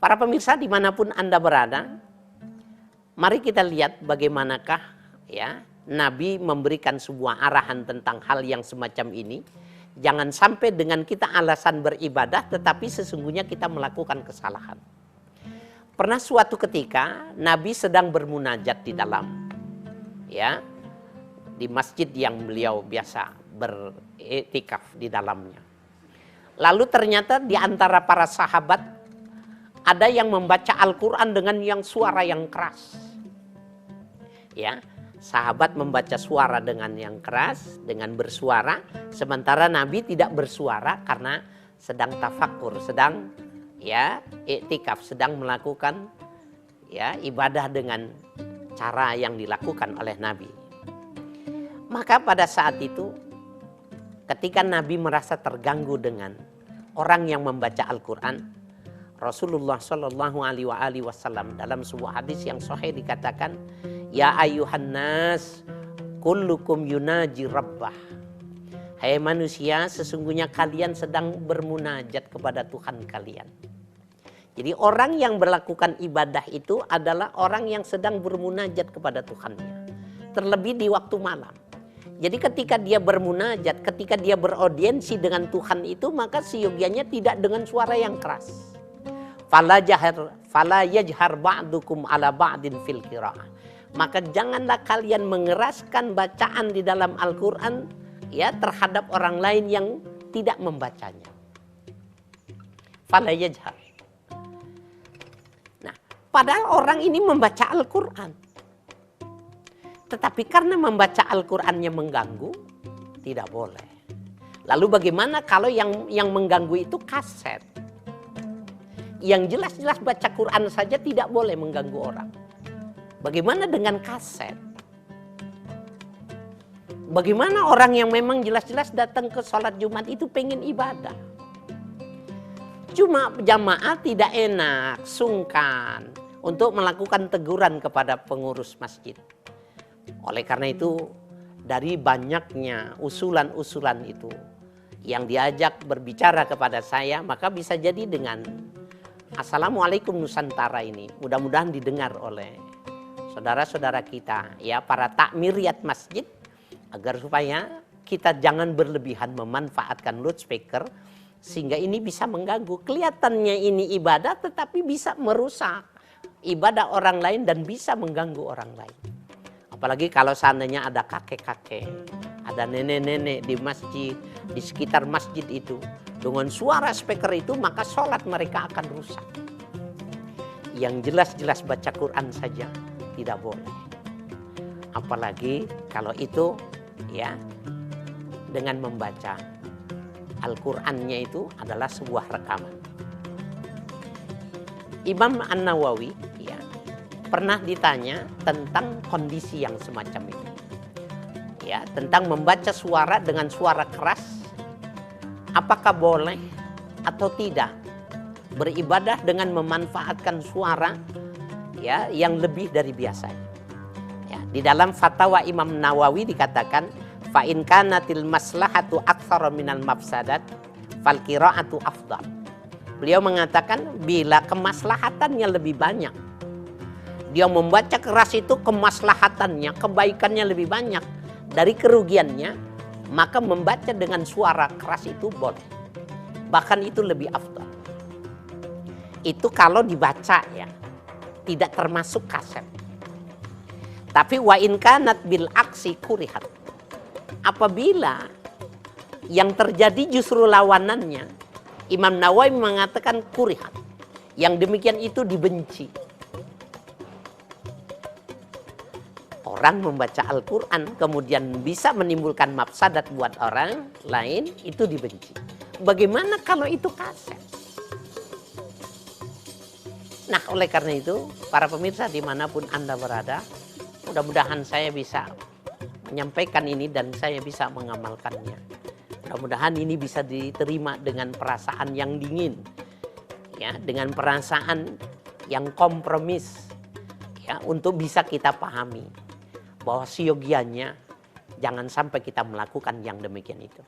Para pemirsa dimanapun Anda berada, mari kita lihat bagaimanakah ya Nabi memberikan sebuah arahan tentang hal yang semacam ini. Jangan sampai dengan kita alasan beribadah tetapi sesungguhnya kita melakukan kesalahan. Pernah suatu ketika Nabi sedang bermunajat di dalam ya di masjid yang beliau biasa beriktikaf di dalamnya. Lalu ternyata di antara para sahabat ada yang membaca Al-Quran dengan yang suara yang keras. Ya, sahabat membaca suara dengan yang keras, dengan bersuara, sementara Nabi tidak bersuara karena sedang tafakur, sedang ya iktikaf, sedang melakukan ya ibadah dengan cara yang dilakukan oleh Nabi. Maka pada saat itu ketika Nabi merasa terganggu dengan orang yang membaca Al-Quran, Rasulullah Shallallahu Alaihi Wasallam dalam sebuah hadis yang sahih dikatakan, ya ayuhan nas, kullukum yunaji rabbah. Hai manusia, sesungguhnya kalian sedang bermunajat kepada Tuhan kalian. Jadi orang yang melakukan ibadah itu adalah orang yang sedang bermunajat kepada Tuhannya. Terlebih di waktu malam. Jadi ketika dia bermunajat, ketika dia beraudiensi dengan Tuhan itu, maka seyogianya tidak dengan suara yang keras. Fala yajhar ba'dukum ala ba'din fil qira'ah. Maka janganlah kalian mengeraskan bacaan di dalam Al-Quran ya terhadap orang lain yang tidak membacanya. Fala yajhar. Nah, padahal orang ini membaca Al-Quran. Tetapi karena membaca Al-Qurannya mengganggu, tidak boleh. Lalu bagaimana kalau yang mengganggu itu kaset? Yang jelas-jelas baca Quran saja tidak boleh mengganggu orang. Bagaimana dengan kaset? Bagaimana orang yang memang jelas-jelas datang ke sholat Jumat itu pengen ibadah? Cuma jamaah tidak enak, sungkan untuk melakukan teguran kepada pengurus masjid. Oleh karena itu, dari banyaknya usulan-usulan itu yang diajak berbicara kepada saya, maka bisa jadi dengan Assalamualaikum Nusantara ini mudah-mudahan didengar oleh saudara-saudara kita, ya para takmiriat masjid, agar supaya kita jangan berlebihan memanfaatkan loudspeaker sehingga ini bisa mengganggu. Kelihatannya ini ibadah tetapi bisa merusak ibadah orang lain dan bisa mengganggu orang lain. Apalagi kalau seandainya ada kakek-kakek, ada nenek-nenek di masjid, di sekitar masjid itu. Dengan suara speaker itu maka sholat mereka akan rusak. Yang jelas-jelas baca Quran saja tidak boleh. Apalagi kalau itu ya dengan membaca Al-Qurannya itu adalah sebuah rekaman. Imam An-Nawawi ya pernah ditanya tentang kondisi yang semacam ini. Ya, tentang membaca suara dengan suara keras. Apakah boleh atau tidak beribadah dengan memanfaatkan suara ya yang lebih dari biasanya? Ya, di dalam fatwa Imam Nawawi dikatakan, fa in kanatil maslahatu aktsara minal mafsadat fal qira'atu afdal. Beliau mengatakan bila kemaslahatannya lebih banyak, dia membaca keras itu kemaslahatannya, kebaikannya lebih banyak dari kerugiannya, maka membaca dengan suara keras itu boleh. Bahkan itu lebih afdal. Itu kalau dibaca ya, tidak termasuk kaset. Tapi wa in kanat bil aksi kurihat. Apabila yang terjadi justru lawanannya, Imam Nawawi mengatakan kurihat. Yang demikian itu dibenci. Orang membaca Al-Quran kemudian bisa menimbulkan mafsadat buat orang lain, itu dibenci. Bagaimana kalau itu kaset? Nah, oleh karena itu, para pemirsa dimanapun Anda berada, mudah-mudahan saya bisa menyampaikan ini dan saya bisa mengamalkannya. Mudah-mudahan ini bisa diterima dengan perasaan yang dingin, ya, dengan perasaan yang kompromis, ya, untuk bisa kita pahami bahwa seyogianya jangan sampai kita melakukan yang demikian itu.